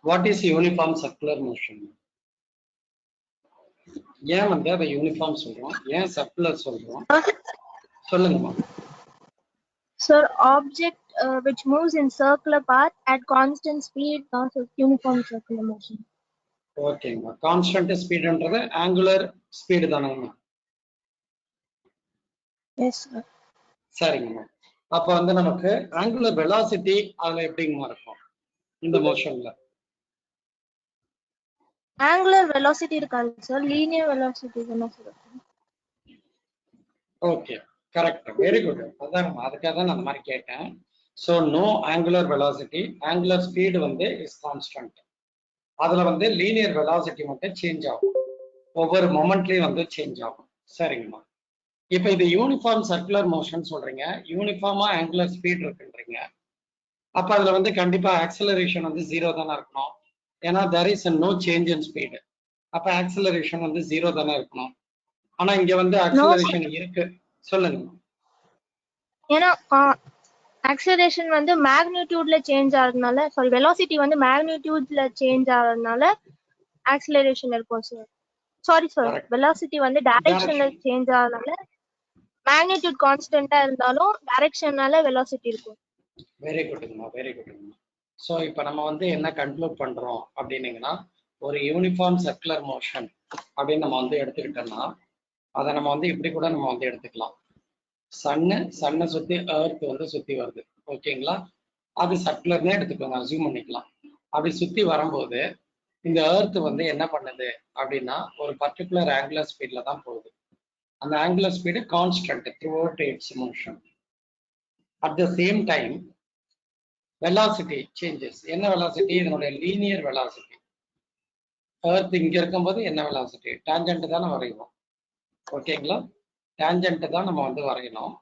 What is uniform circular motion? ஏன் வந்து அதை யூனிஃபார்ம் சொல்றோம், ஏன் சர்க்குலர் சொல்றோம், சொல்லுங்கம்மா. Sir, object which moves in circular path at constant speed causes uniform circular motion. ஓகேங்கம்மா. கான்ஸ்டன்ட் ஸ்பீடுன்றது ஆங்குலர் ஸ்பீடு தானேங்கம்மா? Yes sir. சரிங்கம்மா. அப்ப வந்து நமக்கு ஆங்குலர் வெலாசிட்டி அதுல எப்படிங்கம்மா இருக்கும் இந்த மோஷன்ல? Angular velocity இருக்காது sir, linear velocity தான sir. Okay, correct, very good. அதாங்கம்மா, அதுக்காக தான் நான் அந்த மாதிரி கேட்டேன். So no angular velocity, angular speed வந்து இஸ் கான்ஸ்டன்ட். அதுல வந்து லீனியர் வெலாசிட்டி மட்டும் சேஞ்ச் ஆகும், ஒவ்வொரு மொமெண்ட்லயும் வந்து சேஞ்ச் ஆகும். சரிங்கம்மா. இப்ப இது யூனிஃபார்ம் சர்க்குலர் மோஷன் சொல்றீங்க, யூனிஃபார்மா ஆங்குலர் ஸ்பீட் இருக்குன்றீங்க. அப்ப அதுல வந்து கண்டிப்பா ஆக்சலரேஷன் வந்து 0 தானே இருக்கணும், ஏன்னா there is no change in speed. அப்ப ஆக்சலரேஷன் வந்து 0 தானே இருக்கணும். ஆனா இங்க வந்து ஆக்சலரேஷன் இருக்கு. சொல்லுங்க. ஏன்னா acceleration வந்து magnitudeல சேஞ்ச் ஆகுறதுனால, சாரி velocity வந்து magnitudeல சேஞ்ச் ஆகுறதுனால acceleration இருக்கும் sir. சாரி sir, velocity வந்து directionல சேஞ்ச் ஆகுறதுனால magnitude கான்ஸ்டன்ட்டா இருந்தாலும் directionனால velocity இருக்கும். வெரி குட்ங்கம்மா, வெரி குட்ங்கம்மா. ஸோ இப்போ நம்ம வந்து என்ன கன்க்ளூட் பண்றோம் அப்படின்னீங்கன்னா, ஒரு யூனிஃபார்ம் சர்க்குலர் மோஷன் அப்படின்னு நம்ம வந்து எடுத்துக்கிட்டோம்னா, அதை நம்ம வந்து இப்படி கூட நம்ம வந்து எடுத்துக்கலாம். சன்னை சுத்தி எர்த் வந்து சுத்தி வருது, ஓகேங்களா? அது சர்க்குலர்னே எடுத்துக்கோங்க, அசியூம் பண்ணிக்கலாம். அப்படி சுத்தி வரும்போது இந்த எர்த் வந்து என்ன பண்ணுது அப்படின்னா, ஒரு பர்டிகுலர் ஆங்குலர் ஸ்பீட்ல தான் போகுது. அந்த angular speed constant through out it's motion. At the same time velocity changes. என்ன வெலாசிட்டி? இதனுடைய லீனியர் வெலாசிட்டி. எர்த் இங்க இருக்கும்போது என்ன வெலாசிட்டி? டான்ஜென்ட் தான் நம்ம வரையணும், ஓகேங்களா? டான்ஜென்ட் தான் நம்ம வந்து வரையணும்.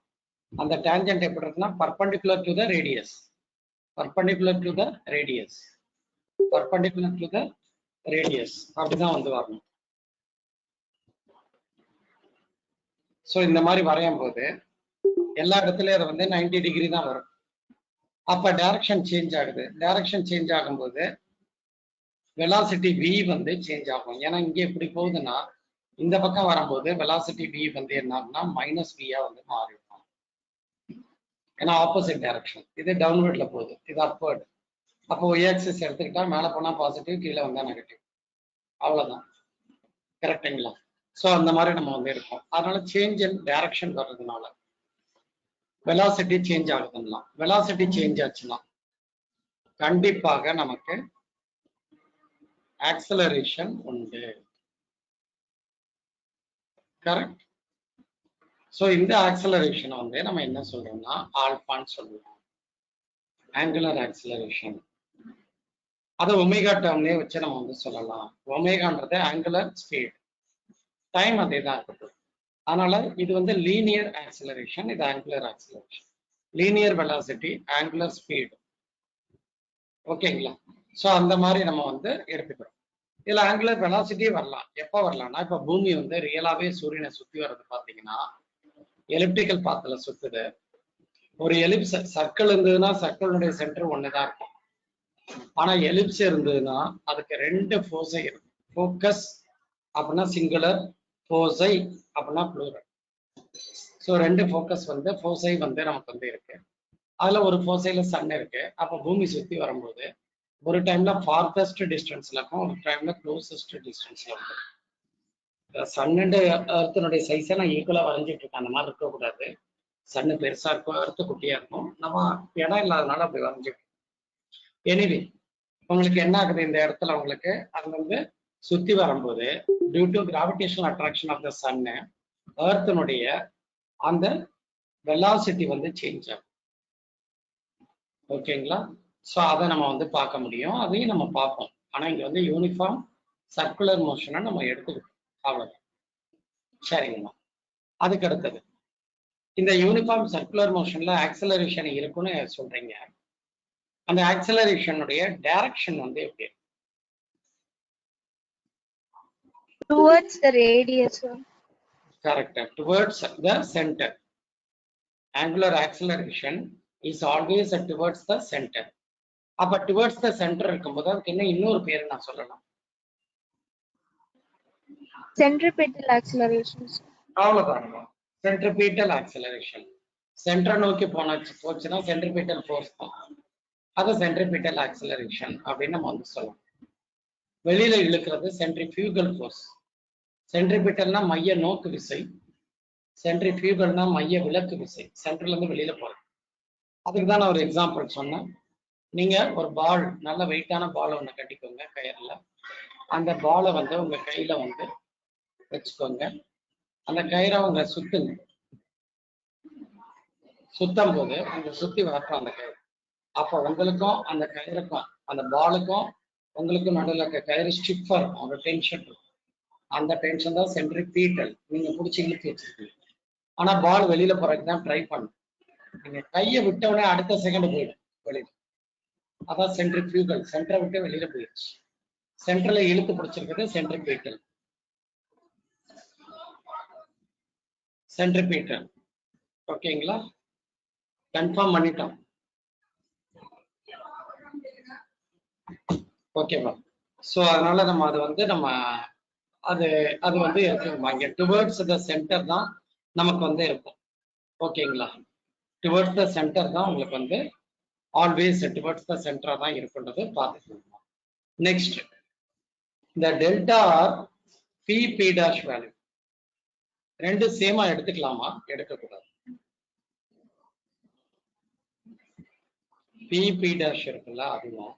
அந்த டான்ஜென்ட் எப்படி இருக்குன்னா perpendicular to the radius, perpendicular to the radius, perpendicular to the radius, அப்படிதான் வந்து வரணும். ஸோ இந்த மாதிரி வரையும் போது எல்லா இடத்துலயும் அதை வந்து 90 டிகிரி தான் வரும். அப்ப டைரக்ஷன் சேஞ்ச் ஆகுது. டைரக்ஷன் சேஞ்ச் ஆகும்போது வெலாசிட்டி v வந்து சேஞ்ச் ஆகும். ஏன்னா இங்க எப்படி போகுதுன்னா, இந்த பக்கம் வரும்போது வெலாசிட்டி v வந்து என்ன ஆகும்னா மைனஸ் v-ஆ வந்து மாறிடும். ஏன்னா ஆப்போசிட் டைரக்ஷன். இது டவுன்வர்ட்ல போகுது, இது அப்வர்ட். அப்போ y ஆக்சிஸ் எடுத்துக்கிட்டா மேல போனா பாசிட்டிவ், கீழே வந்தா நெகட்டிவ், அவ்வளவுதான். கரெக்டுங்களா? ஸோ அந்த மாதிரி நம்ம வந்து இருக்கோம். அதனால சேஞ்ச் இன் டைரக்ஷன் வர்றதுனால வெலாசிட்டி சேஞ்ச் ஆகுதுன்னா, வெலாசிட்டி சேஞ்ச் ஆச்சுன்னா கண்டிப்பாக நமக்கு ஆக்சலரேஷன் உண்டு. கரெக்ட்? ஸோ இந்த ஆக்சலரேஷன் வந்து நம்ம என்ன சொல்றோம்னா ஆல்பான்னு சொல்லுவோம், ஆங்குலர் ஆக்சலரேஷன். அதை ஒமேகா டேர்ம்லயே வச்சு நம்ம வந்து சொல்லலாம். ஒமேகான்றது ஆங்குலர் ஸ்பீட், டைம் அதே தான் இருக்குது. அதனால இது வந்து லீனியர் ஆக்சலரேஷன், இது angular acceleration. Linear velocity, angular speed, ஓகேங்களா? ஸோ அந்த மாதிரி நம்ம வந்து எடுத்துக்கிறோம். இதுல ஆங்குலர் வெலாசிட்டி வரலாம். எப்போ வரலாம்னா, இப்ப பூமி வந்து ரியலாவே சூரியனை சுத்தி வர்றது பாத்தீங்கன்னா எலிப்டிக்கல் பாத்துல சுத்துது. ஒரு எலிப்ஸ் சர்க்கிள் இருந்ததுன்னா சர்க்கிளுடைய சென்டர் ஒண்ணுதான் இருக்கும். ஆனா எலிப்ஸ் இருந்ததுன்னா அதுக்கு ரெண்டு ஃபோசை இருக்கும். ஃபோக்கஸ் அப்படின்னா சிங்குலர், ஃபோசை அப்படின்னா ப்ளூரல். ஸோ ரெண்டு ஃபோக்கஸ் வந்து ஃபோசை வந்து நமக்கு வந்து இருக்கு. அதுல ஒரு ஃபோசைல சன் இருக்கு. அப்ப பூமி சுத்தி வரும்போது ஒரு டைம்ல ஃபார்தஸ்ட் டிஸ்டன்ஸ்ல இருக்கும், ஒரு டைம்ல க்ளோசஸ்ட் டிஸ்டன்ஸ்ல இருக்கும். சன்னு எர்த்தனுடைய சைஸை நான் ஈக்குவலா வரைஞ்சிட்டு இருக்கேன். அந்த மாதிரி இருக்கக்கூடாது. சன்னு பெருசா இருக்கும், எர்த்து குட்டியா இருக்கும். நம்ம இடம் இல்லாதனால அப்படி வரைஞ்சிட்டு. எனிவே உங்களுக்கு என்ன ஆகுது, இந்த இடத்துல உங்களுக்கு அது வந்து சுத்தி வரும்போது due to gravitational attraction of the சன்னு எர்த்தனுடைய அந்த வெலாசிட்டி வந்து சேஞ்ச் ஆகும், ஓகேங்களா? ஸோ அதை நம்ம வந்து பார்க்க முடியும், அதையும் நம்ம பார்ப்போம். ஆனா இங்க வந்து யூனிஃபார்ம் சர்க்குலர் மோஷனை நம்ம எடுத்துக்கிட்டோம், அவ்வளவுதான். சரிங்கம்மா. அதுக்கு அடுத்தது இந்த யூனிஃபார்ம் சர்க்குலர் மோஷன்ல ஆக்சலரேஷன் இருக்குன்னு சொல்றீங்க. அந்த ஆக்சலரேஷனுடைய டைரக்ஷன் வந்து எப்படி இருக்கு? Towards the radius. Correct. Towards the center. Angular acceleration is always towards the center. அப்ப டுவர்ட்ஸ் த சென்டர் இருக்கும்போது அதுக்கு என்ன இன்னொரு பேர் நான் சொல்லலாம்? Centripetal acceleration. அவ்வளவுதான், சென்ட்ரிபீட்டல் ஆக்சிலரேஷன். சென்டரை நோக்கி போச்சுன்னா சென்ட்ரிபீட்டல் ஃபோர்ஸ் தான், அது சென்ட்ரிபீட்டல் ஆக்சிலரேஷன் அப்படின்னு நம்ம வந்து சொல்லலாம். வெளியில இழுக்கிறது சென்ட்ரிஃபியூகல் ஃபோர்ஸ். சென்ட்ரிபீட்டல்னா மைய நோக்கு விசை, சென்ட்ரிஃபியூகல்னா மைய விலக்கு விசை, சென்டர்ல இருந்து வெளியில போறது. அதுக்கு தான் நான் ஒரு எக்ஸாம்பிள் சொன்னேன். நீங்க ஒரு பால், நல்ல வெயிட்டான பாலை ஒன்று கட்டிக்கோங்க கயிறுல. அந்த பாலை வந்து உங்க கையில வந்து வச்சுக்கோங்க. அந்த கயிறை உங்க சுத்துங்க. சுத்தம் போது உங்க சுத்தி வரட்டும் அந்த கயிறு. அப்போ உங்களுக்கும் அந்த கயிறுக்கும் அந்த பாலுக்கும் உங்களுக்கும் நடுவில் இருக்க கயிறு ஸ்டிஃபா இருக்கும், ஒரு டென்ஷன் இருக்கும். அந்த டென்ஷன் தான் சென்ட்ரிபீட்டல். நீங்க பிடிச்சி இழுத்து வச்சிருக்கீங்க. ஆனா பால் வெளியில போறதுக்கு தான் ட்ரை பண்ணும். நீங்க கையை விட்டவுடனே அடுத்த செகண்ட் போயிடும் வெளியில. அதான் சென்ட்ரிஃபியூகல், சென்டரை விட்டு வெளியில போயிடுச்சு. சென்டர்ல இழுத்து பிடிச்சிருக்கிறது சென்ட்ரிபீட்டல். சென்ட்ரிபீட்டல் ஓகேங்களா? கன்ஃபார்ம் பண்ணிட்டோம். ஓகேவா? ஸோ அதனால நம்ம அது வந்து அது வந்து இருக்குமா, இங்க டுவர்ட்ஸ் த சென்டர் தான் நமக்கு வந்து இருக்கும். ஓகேங்களா? டுவர்ட்ஸ் த சென்டர் தான் உங்களுக்கு வந்து ஆல்வேஸ் டுவர்ட்ஸ் த சென்டரா தான் இருக்குன்றது பார்த்துக்கணும். நெக்ஸ்ட், இந்த delta P P dash value ரெண்டு சேமா எடுத்துக்கலாமா, எடுக்கக்கூடாது? பி பி டாஷ் இருக்குல்ல, அதுவும்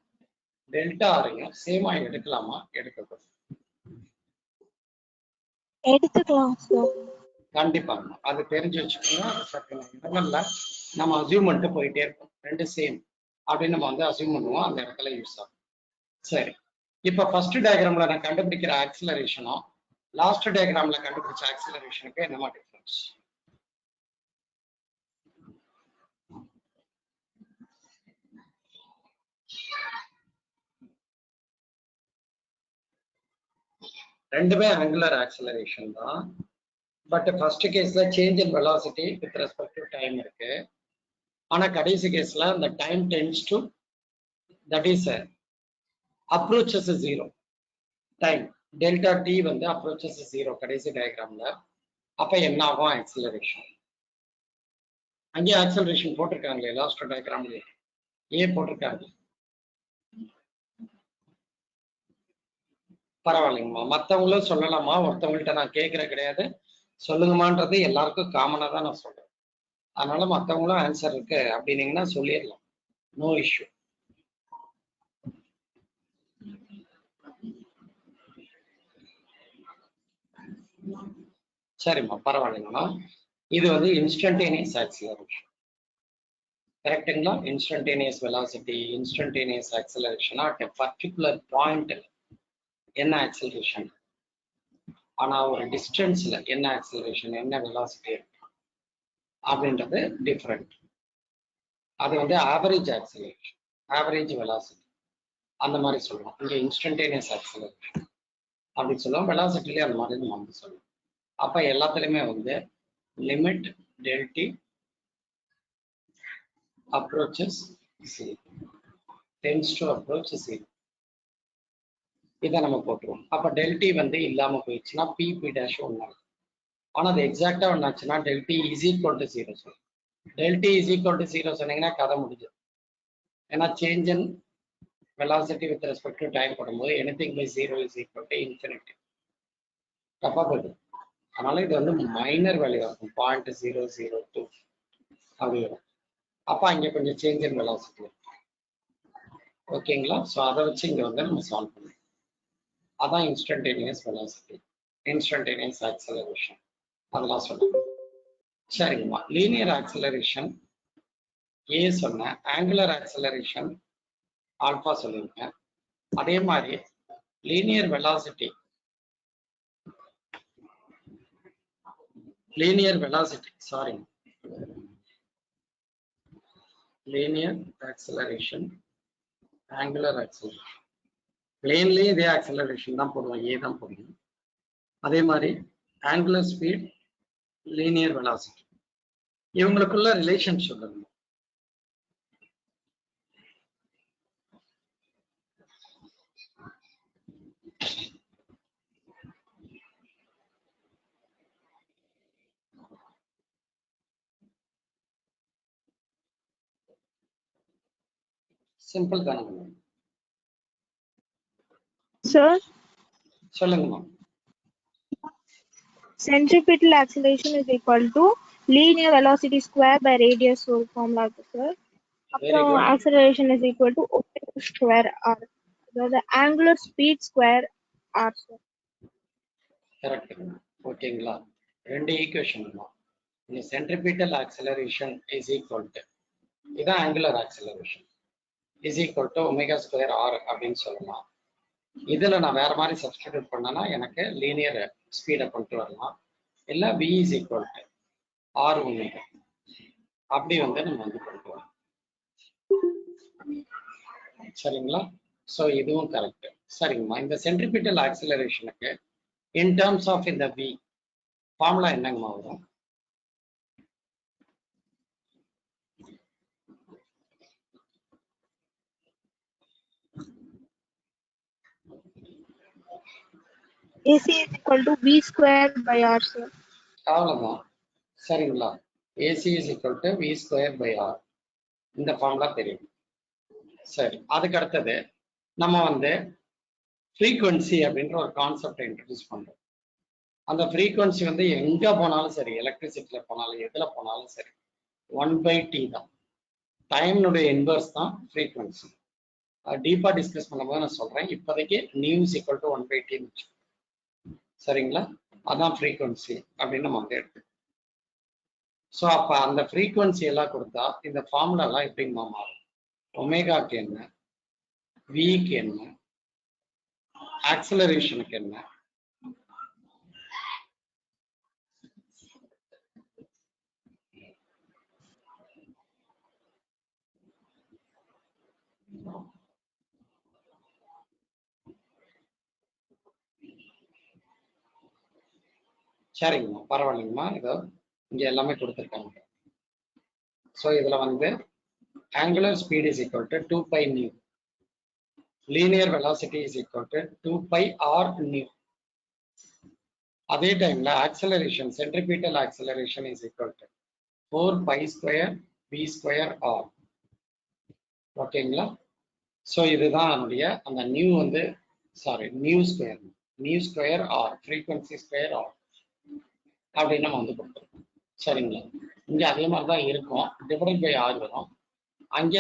டெல்டா ஆரையும் சேமா எடுக்கலாமா, எடுக்கக்கூடாது? எடுத்துக்கலாம் சார். கண்டிப்பா அது தெரிஞ்சு வச்சுக்கோங்க. இடங்கள்ல நம்ம அசியூம் பண்ணிட்டு போயிட்டே இருக்கோம். ரெண்டு சேம் அப்படின்னு நம்ம வந்து அசியூம் பண்ணுவோம், அந்த இடத்துல யூஸ் ஆகும். சரி, இப்ப ஃபர்ஸ்ட் டயக்ராம்ல நான் கண்டுபிடிக்கிற ஆக்சிலரேஷனும் லாஸ்ட் டயக்ராம்ல கண்டுபிடிச்ச ஆக்சிலரேஷனுக்கு என்னமா டிஃபரன்ஸ்? ரெண்டுமே ஆங்குலர் ஆக்சிலரேஷன் தான். பட் ஃபர்ஸ்ட் கேஸ்ல change in velocity with respect to time இருக்கு. ஆனா கடைசி கேஸ்ல அந்த time tends to that is approaches zero. Time delta D வந்து அப்ரோச்சஸ் ஜீரோ கடைசி டயக்ராம்ல. அப்ப என்ன ஆகும் ஆக்சிலரேஷன்? அங்கேயே ஆக்சிலரேஷன் போட்டிருக்காங்களே லாஸ்ட் டயக்ராம்ல, ஏன் போட்டிருக்காங்க? பரவாயில்லைங்கம்மா, மற்றவங்களும் சொல்லலாமா, ஒருத்தவங்கள்ட்ட நான் கேட்கற கிடையாது, சொல்லுங்கம்மான்றது எல்லாருக்கும் காமனா தான் நான் சொல்றேன். அதனால மற்றவங்களும் ஆன்சர் இருக்கு அப்படின்னீங்கன்னா சொல்லிடலாம், நோ இஷ்யூ. சரிம்மா, பரவாயில்லைங்கம்மா. இது வந்து இன்ஸ்டன்டேனியஸ் ஆக்சிலரேஷன், கரெக்டுங்களா? Instantaneous velocity, instantaneous acceleration at a particular point என்ன ஆக்சிலரேஷன், ஆனா ஒரு டிஸ்டன்ஸ்ல என்ன ஆக்சிலரேஷன், என்ன வெலாசிட்டி அப்படின்றது டிஃப்ரெண்ட். அது வந்து ஆவரேஜ் ஆக்சிலரேஷன், ஆவரேஜ் வெலாசிட்டி அந்த மாதிரி சொல்லுவோம். இங்க இன்ஸ்டன்டேனியஸ் ஆக்சிலரேஷன் அப்படின்னு சொல்லுவோம். வெலாசிட்டிலே அந்த மாதிரி நம்ம வந்து சொல்லுவோம். அப்ப எல்லாத்துலயுமே வந்து limit டெல்டி approaches tends to approach zero, இதை நம்ம போட்டுருவோம். அப்ப டெல்டி வந்து இல்லாம போயிடுச்சுன்னா பி பி டேஷ் ஒன்னா இருக்கும். ஆனா அது எக்ஸாக்டா ஒன்னாச்சுன்னா delta t is equal to zero சொல்லுவோம். Delta t is equal to zero சொன்னீங்கன்னா கதை முடிஞ்சது. ஏன்னா change in velocity with respect to time போடும்போது anything by zero is equal to infinity, தப்பா போயிடுது. அதனால இது வந்து மைனர் வேல்யூ இருக்கும், 0.002 அப்படி வரும். அப்ப அங்க கொஞ்சம் சேஞ்ச் இன் வெலாசிட்டி, ஓகேங்களா? ஸோ அதை வச்சு இங்க வந்து நம்ம சால்வ் பண்ணுவோம். அதான் இன்ஸ்டன்டேனியஸ் வெலாசிட்டி, இன்ஸ்டன்டேனியஸ் ஆக்சிலரேஷன், அதெல்லாம் சொல்லுங்க. சரிங்கம்மா, லீனியர் ஆக்சிலரேஷன் ஏ சொன்னேன், ஆங்குலர் ஆக்சிலரேஷன் ஆல்பா சொல்லியிருக்கேன். அதே மாதிரி linear velocity, sorry, linear acceleration, angular acceleration, பிளேன்லயே இதே ஆக்சிலரேஷன் தான் போடுவோம், ஏ தான் போடுவோம். அதே மாதிரி ஆங்குலர் ஸ்பீட், லீனியர் வெலாசிட்டி, இவங்களுக்குள்ள ரிலேஷன் சொல்லணும். சிம்பிள் தானே. Sir, சொல்லுங்கம்மா. centripetal acceleration is equal to linear velocity square by radius whole formula இருக்கு sir. Very அப்புறம் good. acceleration is equal to omega square r. அதாவது angular speed square r sir. Correct. ஓகேங்களா? ரெண்டு equation. இந்த centripetal acceleration is equal to, இதான் angular acceleration, is equal to omega square r அப்படின்னு சொல்லலாம். இதுல நான் வேற மாதிரி சப்ஸ்டிடியூட் பண்ணனா எனக்கு லீனியர் ஸ்பீடை கொண்டு வரலாம். இல்ல v is equal to r omega அப்படி வந்து நம்ம வந்து கொண்டு வரலாம். சரிங்களா? ஸோ இதுவும் கரெக்ட். சரிங்கம்மா. இந்த சென்ட்ரிபிட்டல் ஆக்சலரேஷனுக்கு இன் டேர்ம்ஸ் ஆஃப் இந்த v ஃபார்முலா என்னங்கம்மா வரும்? AC is equal to v square by r sir. அவ்வளவுதான். சரிங்களா? AC is equal to v square by r. இந்த ஃபார்முலா தெரியும். சரி, அதுக்கு அடுத்தது நம்ம வந்து ஃப்ரீக்வன்சி அப்படின்ற ஒரு கான்செப்டை இன்ட்ரடியூஸ் பண்றோம். அந்த ஃப்ரீக்வன்சி வந்து எங்க போனாலும் சரி, எலக்ட்ரிசிட்டியில போனாலும் எதுல போனாலும் சரி, 1/t தான். டைம்னுடைய இன்வர்ஸ் தான் ஃப்ரீக்வன்சி. டீப்பா டிஸ்கஸ் பண்ணும்போது நான் சொல்றேன். இப்போதைக்கு நியூஸ் ஈக்குவல் டு 1/t. சரிங்களா? அதான் ஃப்ரீக்வன்சி அப்படின்னு நம்ம வந்து எடுத்துக்கோம். ஸோ அப்போ அந்த ஃப்ரீக்வன்சி எல்லாம் கொடுத்தா இந்த ஃபார்முலா எல்லாம் எப்படிமா மாறும்? ஒமேகாக்கு என்ன, விக்கு என்ன, ஆக்சலரேஷனுக்கு என்ன, சரிங்கம்மா, பரவாயில்லைங்கம்மா. இதோ இங்க எல்லாமே கொடுத்துருக்காங்க. ஸோ இதுல வந்து angular speed is equal to 2 pi nu, linear velocity is equal to 2 pi r nu. அதே டைம்ல acceleration, centripetal acceleration is equal to 4 pi square v square r. ஓகேங்களா? ஸோ இதுதான் நம்முடைய அந்த நியூ வந்து, sorry, nu square r, frequency square r அப்படின்னு நம்ம வந்து கொடுத்துருக்கோம். சரிங்களா? இங்க அதே மாதிரி தான் இருக்கும். டிவைட் பை ஆர் வரும், அங்க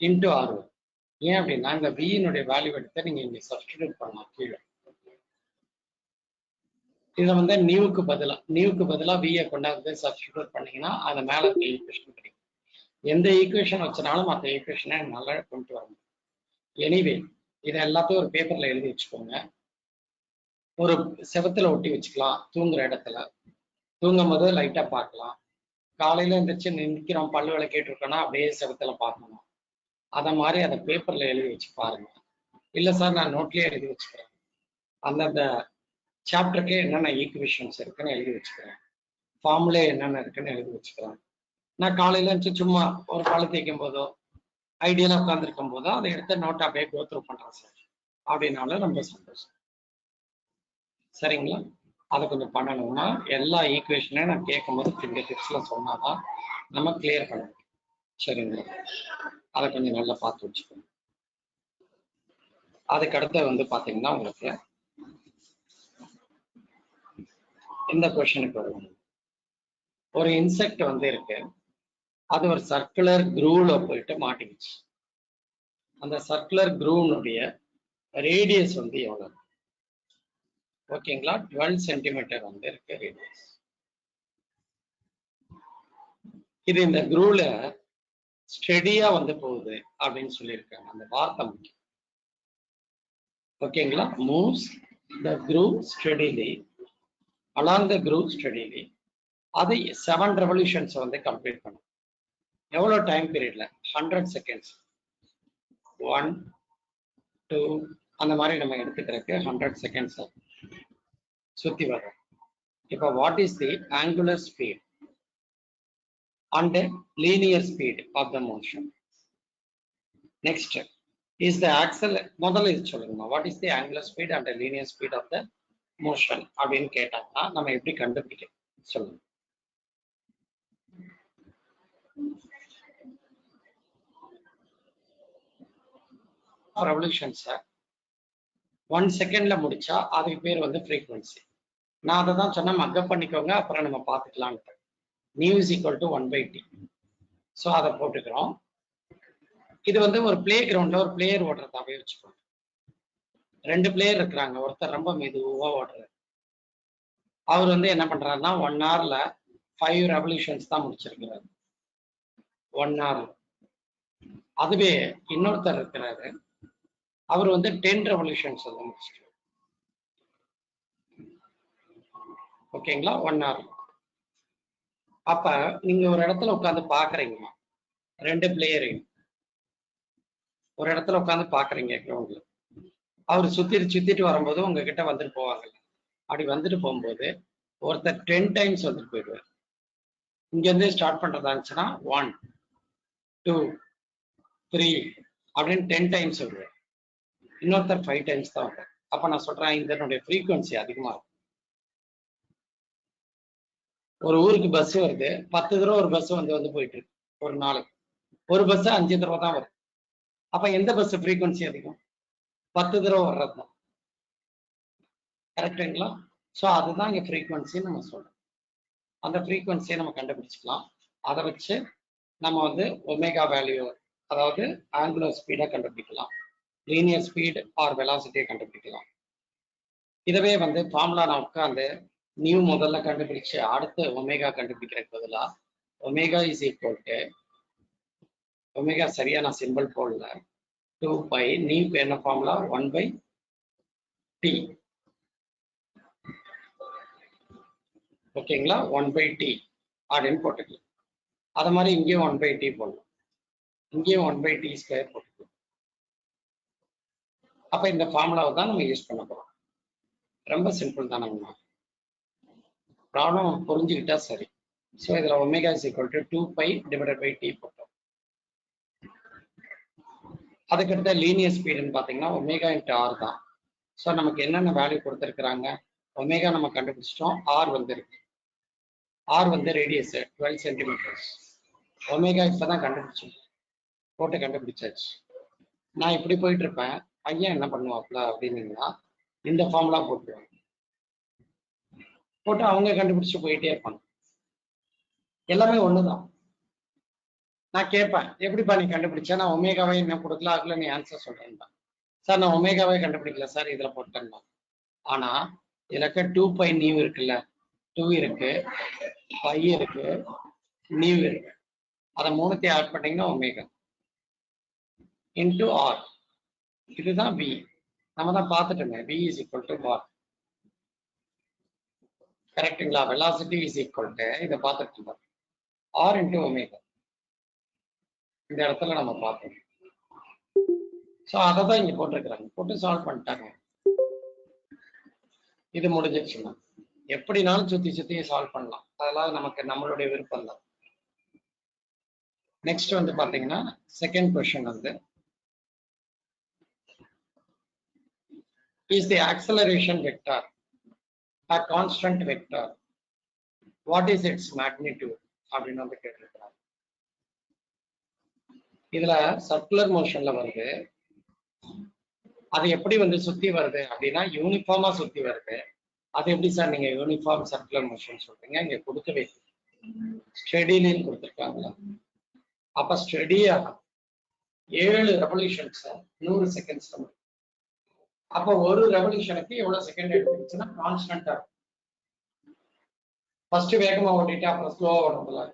இன்டு ஆர் வரும். ஏன் அப்படின்னா இந்த வியினுடைய வேல்யூ எடுத்து நீங்க இங்க சப்ஸ்டிடியூட் பண்ணலாம் கீழே. இதை வந்து நியூக்கு பதிலா வியை கொண்டாந்து சப்ஸ்டிடியூட் பண்ணீங்கன்னா அது மேல இருக்க ஈக்குவேஷன் கிடைக்கும். எந்த ஈக்குவேஷன் வச்சனாலும் மற்ற ஈக்குவேஷனை நல்லா கொண்டு வரணும். எனிவே இதை எல்லாத்தையும் ஒரு பேப்பர்ல எழுதி வச்சுக்கோங்க. ஒரு செவத்துல ஒட்டி வச்சுக்கலாம். தூங்குற இடத்துல தூங்கும் போது லைட்டா பார்க்கலாம். காலையில எந்திரிச்சு நிற்கிறோம், பல்லு விளக்கிட்டு இருக்கோம்னா அப்படியே செவத்துல பார்க்கணும். அத மாதிரி அதை பேப்பர்ல எழுதி வச்சு பாருங்க. இல்ல சார் நான் நோட்லயே எழுதி வச்சுக்கிறேன், அந்தந்த சாப்டருக்கு என்னென்ன ஈக்குவேஷன்ஸ் இருக்குன்னு எழுதி வச்சுக்கிறேன், ஃபார்முலே என்னென்ன இருக்குன்னு எழுதி வச்சுக்கிறேன். நான் காலையில இருந்துச்சு சும்மா ஒரு பழு தேய்க்கும் போதோ ஐடியலா உட்காந்துருக்கும் போதோ அதை எடுத்து நோட்டை அப்படியே கோத்ரூ பண்றேன் சார் அப்படின்னாலும் ரொம்ப சந்தோஷம். சரிங்களா? அதை கொஞ்சம் பண்ணணும்னா எல்லா ஈக்குவேஷனையும் நான் கேட்கும்போது ஃபிங்கர் டிப்ஸ்ல சொன்னாதான் நம்ம கிளியர் பண்ண முடியும். சரிங்களா? அதை கொஞ்சம் நல்லா பார்த்து வச்சுக்கணும். அதுக்கு அடுத்து வந்து பாத்தீங்கன்னா உங்களுக்கு இந்த கொஸ்டினுக்கு வருவாங்க. ஒரு இன்செக்ட் வந்து இருக்கு, அது ஒரு சர்க்குலர் குரூவ்ல போயிட்டு மாட்டிக்கிச்சு. அந்த சர்க்குலர் குரூவனுடைய ரேடியஸ் வந்து எவ்வளவு? ஓகேங்களா? 12 சென்டிமீட்டர் வந்து இருக்கு ரேடியஸ். இது இந்த குரூவ்ல ஸ்டெடியா வந்து போகுது அப்படின்னு சொல்லியிருக்காங்க. அந்த வார்த்தை முக்கியம். ஓகேங்களா? Moves the groove steadily along the groove steadily. அது 7 ரெவல்யூஷன்ஸ் வந்து கம்ப்ளீட் பண்ணும். எவ்வளவு டைம் பீரியட்ல? 100 செகண்ட்ஸ். 1 2 அந்த மாதிரி நம்ம எடுத்துக்கிறதுக்கு 100 செகண்ட்ஸ் சுத்தி வரும். இப்போ what is the angular speed and linear speed of the motion? Next is the axle, முதல்ல இது சொல்லுங்க. What is the angular speed and linear speed of the motion அப்படின்னு கேட்டாங்கன்னா நம்ம எப்படி கண்டுபிடிக்க சொல்லுங்க. ரெவல்யூஷன்ஸை 1 செகண்ட்ல முடிச்சா அதுக்கு பேர் வந்து ஃப்ரீக்வன்சி. நான் அதை தான் சொன்னேன், மக்கப் பண்ணிக்கோங்க, அப்புறம் நம்ம பார்த்துக்கலான்ட்டு. Nu is equal to 1/t. So அதை போட்டுக்கிறோம். இது வந்து ஒரு பிளே கிரவுண்ட்ல ஒரு பிளேயர் ஓடுறதாவே வச்சுக்கோங்க. 2 பிளேயர் இருக்கிறாங்க, ஒருத்தர் ரொம்ப மெதுவா ஓடுறாரு. அவர் வந்து என்ன பண்றாருன்னா 1 hourல 5 ரெவல்யூஷன்ஸ் தான் முடிச்சிருக்கிறாரு 1 hourல. அதுவே இன்னொருத்தர் இருக்கிறாரு, அவர் வந்து 10 ரெவல்யூஷன்ஸ் வந்து முடிச்சிருக்காரு. ஓகேங்களா, 1 hour. அப்ப நீங்க ஒரு இடத்துல உட்காந்து பாக்குறீங்க, 2 பிளேயரையும் ஒரு இடத்துல உட்காந்து பாக்குறீங்க கிரவுண்ட்ல. அவர் சுத்திட்டு வரும்போது உங்ககிட்ட வந்துட்டு போவாங்க. அப்படி வந்துட்டு போகும்போது ஒருத்தர் 10 டைம்ஸ் வந்துட்டு போயிடுவார். இங்க இருந்து ஸ்டார்ட் பண்றதா இருந்துச்சுன்னா 1 2 3 அப்படின்னு 10 டைம்ஸ் வருவார். இன்னொருத்தர் 5 டைம்ஸ் தான் வரும். அப்ப நான் சொல்றேன், இதனுடைய ஃப்ரீக்வன்சி அதிகமா இருக்கும். ஒரு ஊருக்கு பஸ் வருது, 10 தடவை ஒரு பஸ் வந்து போயிட்டு இருக்கு ஒரு நாளைக்கு. ஒரு பஸ் 5 தடவை தான் வருது. அப்ப எந்த பஸ் ஃப்ரீக்வன்சி அதிகம்? 10 தடவை வர்றதுதான். கரெக்டுங்களா? ஸோ அதுதான் இங்க ஃப்ரீக்வன்சின்னு நம்ம சொல்றோம். அந்த ஃப்ரீக்வன்சியை நம்ம கண்டுபிடிச்சிக்கலாம். அதை வச்சு நம்ம வந்து ஒமேகா வேல்யூ, அதாவது ஆங்குலர் ஸ்பீடை கண்டுபிடிக்கலாம், லீனியர் ஸ்பீட் ஆர் வெலாசிட்டியை கண்டுபிடிக்கலாம். இதவே வந்து ஃபார்முலா நான் உட்காந்து நியூ முதல்ல கண்டுபிடிச்சு அடுத்து ஒமேகா கண்டுபிடிக்கிறதுக்கு பதிலா omega is equal to omega சரியா நான் சிம்பிள் போடல, 2π, நியூக்கு என்ன ஃபார்முலா 1/t. ஓகேங்களா, 1/t அப்படின்னு போட்டுக்கலாம். அது மாதிரி இங்கேயும் 1/t போடலாம், இங்கேயும் 1/t² போட்டுக்கலாம். அப்ப இந்த ஃபார்முலாவை தான் நம்ம யூஸ் பண்ண போறோம். ரொம்ப சிம்பிள் தான், நம்ம ப்ராப்ளம் புரிஞ்சுக்கிட்டா சரி. ஸோ இதுல omega is equal to 2π/t போட்டோம். அதுக்கடுத்த லீனியர் ஸ்பீடுன்னு பார்த்தீங்கன்னா ஒமேகா இன்ட்டு ஆர் தான். ஸோ நமக்கு என்னென்ன வேல்யூ கொடுத்துருக்குறாங்க? ஒமேகா நம்ம கண்டுபிடிச்சிட்டோம், ஆர் வந்து இருக்கு. ஆர் வந்து ரேடியஸ் 12 சென்டிமீட்டர்ஸ். ஒமேகா இப்பதான் கண்டுபிடிச்சோம், போட்டு கண்டுபிடிச்சாச்சு. நான் இப்படி போயிட்டு இருப்பேன், பையன் என்ன பண்ணுவாப்ல அப்படின்னீங்கன்னா இந்த ஃபார்முலா போட்டுருவாங்க, போட்டு அவங்க கண்டுபிடிச்சு போயிட்டே இருப்பாங்க. எல்லாமே ஒண்ணுதான். நான் கேட்பேன், எப்படிப்பா நீ கண்டுபிடிச்சா? நான் ஒமேகாவை என்ன கொடுக்கல, அதுல நீ ஆன்சர் சொல்றேன். சார் நான் ஒமேகாவே கண்டுபிடிக்கல சார், இதுல போட்டேன். ஆனா இதுல 2π நியூ இருக்குல்ல, 2 இருக்கு, π இருக்கு, நியூ இருக்கு. அதை மூணுத்தையும் ஆட் பண்ணீங்கன்னா ஒமேகா இன்டு ஆர். இதுதான் v. நம்ம தான் பார்த்துட்டோங்க, v is equal to r. கரெக்டுங்களா? வெலாசிட்டி இஸ் ஈக்குவல் டு இதை பார்த்துட்டு இருக்கோம், ஆர் இன்டு ஒமேகா. இந்த இடத்துல நம்ம பார்த்தோம். ஸோ அதை தான் இங்க போட்டிருக்கிறாங்க, போட்டு சால்வ் பண்ணிட்டாங்க. இது முடிஞ்சிருச்சுன்னா எப்படினாலும் சுத்தி சால்வ் பண்ணலாம், அதெல்லாம் நமக்கு நம்மளுடைய விருப்பம் தான். நெக்ஸ்ட் வந்து பாத்தீங்கன்னா செகண்ட் கொஸ்டின் வந்து, is the acceleration vector a constant vector? What is its magnitude? அப்படின்னு வந்து கேட்டிருக்கிறாங்க. இதுல சர்க்குலர் மோஷன்ல வருது, அது எப்படி வந்து சுத்தி வருது அப்படின்னா யூனிஃபார்மா சுத்தி வருது. அது எப்படி சார் நீங்க யூனிஃபார்ம் சர்க்குலர் மோஷன் சொல்றீங்க? இங்க கொடுக்கவே ஸ்டெடிலின்னு கொடுத்துருக்காங்களா? அப்ப ஸ்டெடியா 7 ரெவல்யூஷன்ஸ் 100 செகண்ட்ஸ். அப்ப ஒரு ரெவல்யூஷனுக்கு எவ்வளவு செகண்ட் எடுத்துச்சுன்னா கான்ஸ்டன்டா இருக்கும். ஃபர்ஸ்ட் வேகமா ஓட்டிட்டு அப்புறம் ஸ்லோவா ஓடுறதுல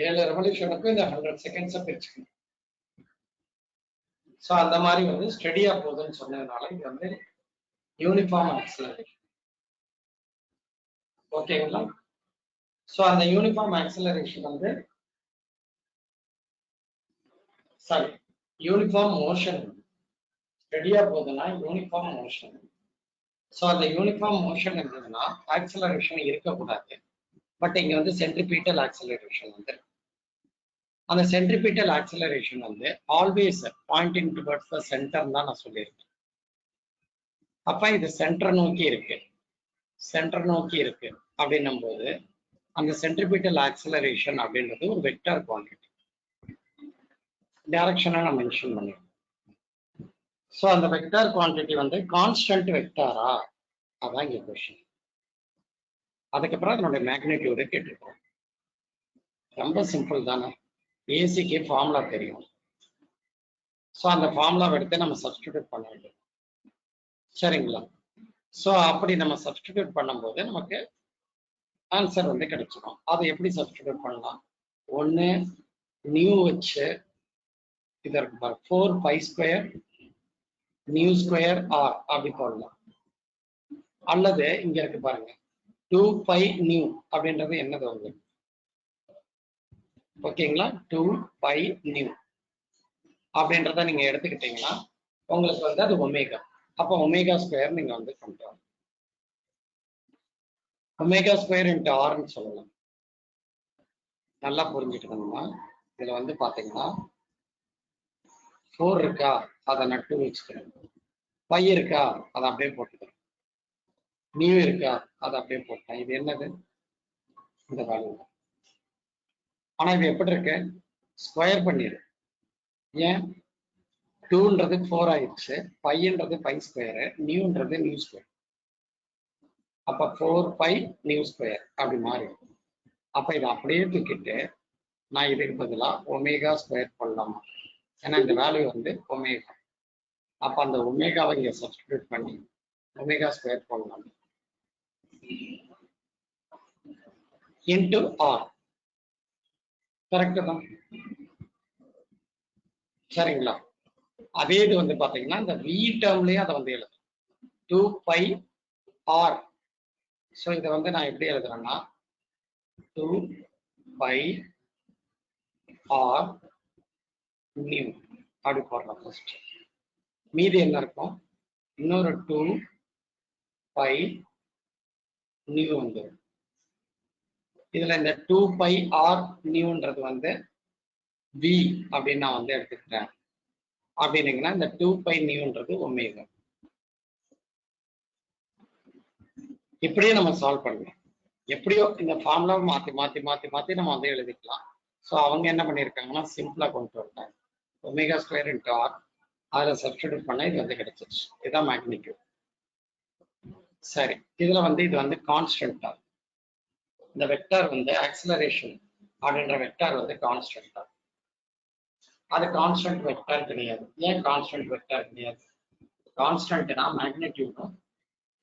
7 ரெவல்யூஷனுக்கு இந்த 100 செகண்ட்ஸ் பிரிச்சுக்கணும். ஸோ அந்த மாதிரி வந்து ஸ்டெடியா போகுதுன்னு சொன்னதுனால இது வந்து யூனிஃபார்ம் ஆக்சிலரேஷன். ஓகேங்களா? ஸோ அந்த யூனிஃபார்ம் ஆக்சிலரேஷன் வந்து சாரி யூனிஃபார்ம் மோஷன். ஸ்டெடியா போகுதுன்னா யூனிஃபார்ம் மோஷன். ஸோ அந்த யூனிஃபார்ம் மோஷன் இருந்ததுன்னா ஆக்சிலரேஷன் இருக்கக்கூடாது. பட் இங்க வந்து சென்ட்ரிபீட்டல் ஆக்சிலரேஷன் வந்து, அந்த சென்ட்ரிபீட்டல் ஆக்சிலரேஷன் வந்து always Poynting towards the centre தான் நான் சொல்லியிருக்கேன். அப்ப இது சென்டர் நோக்கி இருக்கு, சென்டர் நோக்கி இருக்கு அப்படின்னும் போது அந்த சென்ட்ரிபீட்டல் ஆக்சிலரேஷன் அப்படின்றது ஒரு வெக்டார் குவான்டிட்டி. டைரக்ஷனை நான் மென்ஷன் பண்ணிருக்கேன். ஸோ அந்த வெக்டார் குவான்டிட்டி வந்து கான்ஸ்டன்ட் வெக்டாரா, அதான் இங்க கொஸ்டின். அதுக்கப்புறம் அதனுடைய மேக்னிடியூடு கேட்டிருக்கோம். ரொம்ப சிம்பிள் தானே, ஏசிக்கு ஃபார்முலா தெரியும். ஸோ அந்த ஃபார்முலாவை எடுத்து நம்ம சப்ஸ்டிடியூட் பண்ண வேண்டும். சரிங்களா? ஸோ அப்படி நம்ம சப்ஸ்டிடியூட் பண்ணும்போது நமக்கு ஆன்சர் வந்து கிடைச்சிடும். அதை எப்படி சப்ஸ்டிடியூட் பண்ணலாம்? ஒன்று நியூ வச்சு இதற்கு 4π² நியூ ஸ்கொயர் ஆர் அப்படி போடலாம். அல்லது இங்க இருக்கு பாருங்க 2π நியூ அப்படின்றது என்னது உங்களுக்கு? ஓகேங்களா? 2π நியூ அப்படின்றத நீங்க எடுத்துக்கிட்டீங்கன்னா உங்களுக்கு வந்து அது ஒமேகா. அப்போ ஒமேகா ஸ்கொயர் நீங்க வந்து கொண்டு வரணும். ஒமேகா ஸ்கொயர் இன்ட்டு ஆர்ன்னு சொல்லலாம். நல்லா புரிஞ்சுக்கணும்னா இதுல வந்து பாத்தீங்கன்னா 4 இருக்கா, அதை நான் 2 வச்சுக்கிறேன். பை இருக்கா, அதை அப்படியே போட்டுக்கிறேன். நியூ இருக்கா, அதை அப்படியே போட்டேன். இது என்னது? இந்த வேல்யூ. ஆனா இது எப்படி இருக்கு? ஸ்கொயர் பண்ணிடு. ஏன்? 2ன்றது 4 ஆயிடுச்சு, பைன்றது பை ஸ்கொயரு, நியூன்றது நியூ ஸ்கொயர். அப்ப 4π நியூ ஸ்கொயர் அப்படி மாறி. அப்ப இதை அப்படியே தூக்கிட்டு நான் இதுக்கு பதிலா ஒமேகா ஸ்கொயர் போடலாமா? ஏன்னா இந்த வேல்யூ வந்து ஒமேகா. அப்ப அந்த ஒமேகாவை இங்க சப்ஸ்டிடியூட் பண்ணி ஒமேகா ஸ்கொயர் போடலாம். Into r. கரெக்ட் தான், சரிங்களா? அதே இது வந்து பாத்தீங்கன்னா இந்த வி டேர்ம்லயே அதை வந்து எழுதுறேன் 2π ஆர். ஸோ இதை வந்து நான் எப்படி எழுதுறேன்னா 2π ஆர் நியூ அப்படி போடுறேன் ஃபர்ஸ்ட். மீதி என்ன இருக்கும்? இன்னொரு 2π நியூ வந்து இதுல இந்த 2π ஆர் நியூன்றது வந்து வி அப்படின்னு நான் வந்து எடுத்துக்கிட்டேன். அப்படின்னீங்கன்னா இந்த 2π நியூன்றது ஒமேகா. இப்படியே நம்ம சால்வ் பண்ணலாம். எப்படியோ இந்த ஃபார்முலாவை மாத்தி மாத்தி மாத்தி மாத்தி நம்ம வந்து எழுதிக்கலாம். ஸோ அவங்க என்ன பண்ணியிருக்காங்கன்னா சிம்பிளா கொண்டு வந்துட்டாங்க. ஒமேகா ஸ்கொயர் இன்ட்டு ஆர், அதில் சப்ஸ்டிடியூட் பண்ண இது வந்து கிடைச்சிருச்சு. இதுதான் மேக்னிடியூட். சரி, இதுல வந்து இது வந்து கான்ஸ்டன்டா, இந்த வெக்டார் வந்து ஆக்சிலரேஷன் அப்படின்ற வெக்டார் வந்து கான்ஸ்டன்டா. அது கான்ஸ்டன்ட் வெக்டார் கிடையாது. ஏன் கான்ஸ்டன்ட் வெக்டார் கிடையாது? கான்ஸ்டன்ட்னா மேக்னிடியூடும்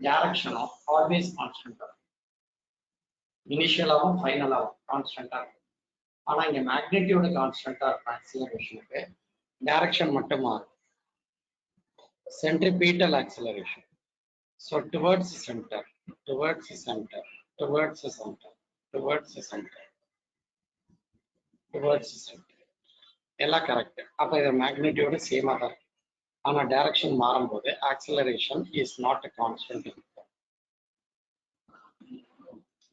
டைரக்ஷனும் ஆல்வேஸ் கான்ஸ்டன்டா, இனிஷியலாகவும் ஃபைனலாகவும் கான்ஸ்டன்டா இருக்கும். ஆனா இங்க மேக்னிடியூடு கான்ஸ்டன்டா இருக்கும் ஆக்சிலரேஷனுக்கு, டைரக்ஷன் மட்டும் மாறும். Centripetal acceleration. So towards the center, towards the center, towards the center, towards the center, towards the center. எல்லாம் கரெக்ட். அப்ப இது மேக்னிடியூடு சேமா தான் இருக்கு. ஆனா டைரக்ஷன் மாறும்போது acceleration is not a constant.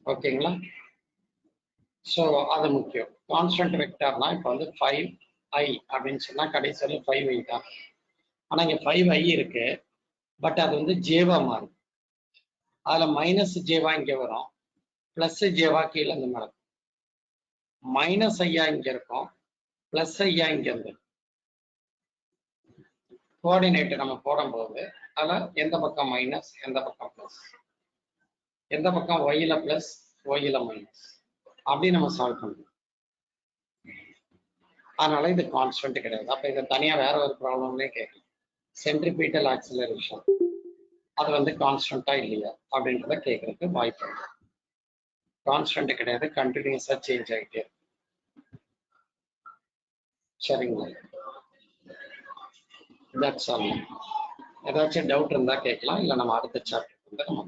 ஓகேங்களா? ஸோ அது முக்கியம். கான்ஸ்டன்ட் வெக்டார்னா இப்போ வந்து 5i அப்படின்னு சொன்னா கடைசியில் 5i தான். ஆனா இங்க 5i இருக்கு, பட் அது வந்து ஜேவா மாறும். அதுல மைனஸ் ஜேவா இங்க வரும், பிளஸ் ஜேவா கீழே இருந்து நடக்கும். மைனஸ் ஐயா இங்க இருக்கும், பிளஸ் ஐயா இங்க இருந்து. கோஆர்டினேட் நம்ம போடும்போது அதுல எந்த பக்கம் மைனஸ், எந்த பக்கம் பிளஸ், எந்த பக்கம் ஒய்ல பிளஸ், ஒய்ல மைனஸ், அப்படி நம்ம சால்வ் பண்ணணும். அதனால இது கான்ஸ்டன்ட் கிடையாது. அப்ப இதை தனியா வேற ஒரு ப்ராப்ளம்லயே கேட்கலாம். சென்ட்ரிபீட்டல் ஆக்சிலரேஷன் அது வந்து கான்ஸ்டன்டா இல்லையா அப்படின்றத கேட்கறதுக்கு வாய்ப்பு இருக்கு. கான்ஸ்டன்ட் கிடையாது, கண்டினியூஸா சேஞ்ச் ஆகிட்டே இருக்கு. சரிங்களா? That's all. ஏதாச்சும் டவுட் இருந்தா கேட்கலாம், இல்லை நம்ம அடுத்த சாப்டர் வந்து நம்ம